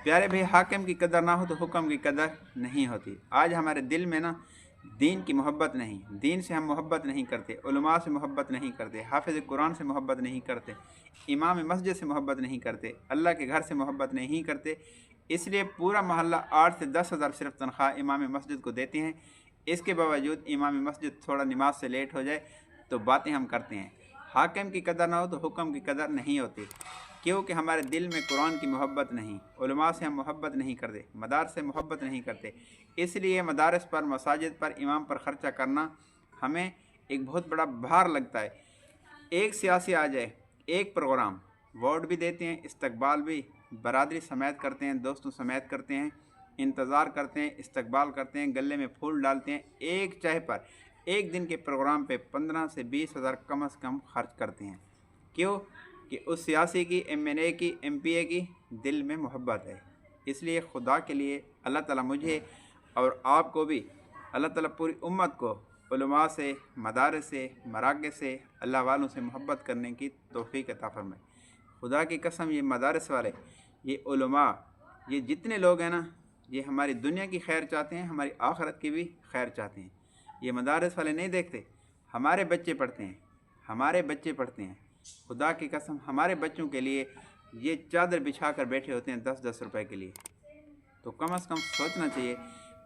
प्यारे भाई, हाकिम की कदर ना हो तो हुक्म की कदर नहीं होती। आज हमारे दिल में ना दीन की मोहब्बत नहीं, दीन से हम मोहब्बत नहीं करते, उलमा से मोहब्बत नहीं करते, हाफिज़ कुरान से मोहब्बत नहीं करते, इमाम मस्जिद से मोहब्बत नहीं करते, अल्लाह के घर से मोहब्बत नहीं करते। इसलिए पूरा मोहल्ला 8 से 10 हज़ार सिर्फ तनख्वाह इमाम मस्जिद को देते हैं। इसके बावजूद इमाम मस्जिद थोड़ा नमाज से लेट हो जाए तो बातें हम करते हैं। हाकिम की कदर ना हो तो हुक्म की कदर नहीं होती, क्योंकि हमारे दिल में कुरान की मोहब्बत नहीं, उलमा से हम मोहब्बत नहीं करते, मदारस से मोहब्बत नहीं करते। इसलिए मदारस पर, मसाजिद पर, इमाम पर ख़र्चा करना हमें एक बहुत बड़ा भार लगता है। एक सियासी आ जाए, एक प्रोग्राम, वोट भी देते हैं, इस्तकबाल भी, बरादरी समेत करते हैं, दोस्तों समेत करते हैं, इंतज़ार करते हैं, इस्तकबाल करते हैं, गले में फूल डालते हैं। एक चाय पर एक दिन के प्रोग्राम पे 15 से 20 हज़ार कम से कम खर्च करते हैं। क्यों? कि उस सियासी की, MNA की, MPA की दिल में मोहब्बत है। इसलिए खुदा के लिए अल्लाह ताला मुझे और आपको भी, अल्लाह ताला पूरी उम्मत को उलमा से, मदारस से, मराकज़ से, अल्लाह वालों से मोहब्बत करने की तौफ़ीक अता फरमाए। खुदा की कसम, ये मदारस वाले, ये उलमा, ये जितने लोग हैं ना, ये हमारी दुनिया की खैर चाहते हैं, हमारी आखिरत की भी खैर चाहते हैं। ये मदारस वाले नहीं देखते हमारे बच्चे पढ़ते हैं, हमारे बच्चे पढ़ते हैं। खुदा की कसम, हमारे बच्चों के लिए ये चादर बिछा कर बैठे होते हैं 10-10 रुपए के लिए। तो कम से कम सोचना चाहिए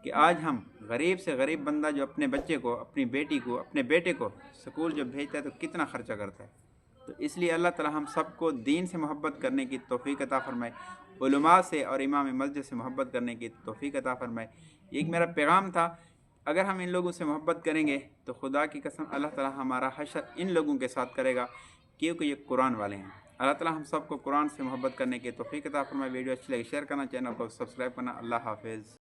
कि आज हम गरीब से गरीब बंदा जो अपने बच्चे को, अपनी बेटी को, अपने बेटे को स्कूल जो भेजता है तो कितना ख़र्चा करता है। तो इसलिए अल्लाह ताला हम सबको दीन से मोहब्बत करने की तौफ़ीक अता फ़रमाए, उलमा से और इमाम मस्जिद से मोहब्बत करने की तौफ़ीक अता फ़रमाए। एक मेरा पैगाम था, अगर हम इन लोगों से मोहब्बत करेंगे तो खुदा की कसम अल्लाह ताला हमारा हशर इन लोगों के साथ करेगा, क्योंकि ये कुरान वाले हैं। अल्लाह ताला हम सबको कुरान से मोहब्बत करने की तौफ़ीक अता फ़रमाए। वीडियो अच्छी लगी शेयर करना, चैनल को सब्सक्राइब करना। अल्लाह हाफ़िज़।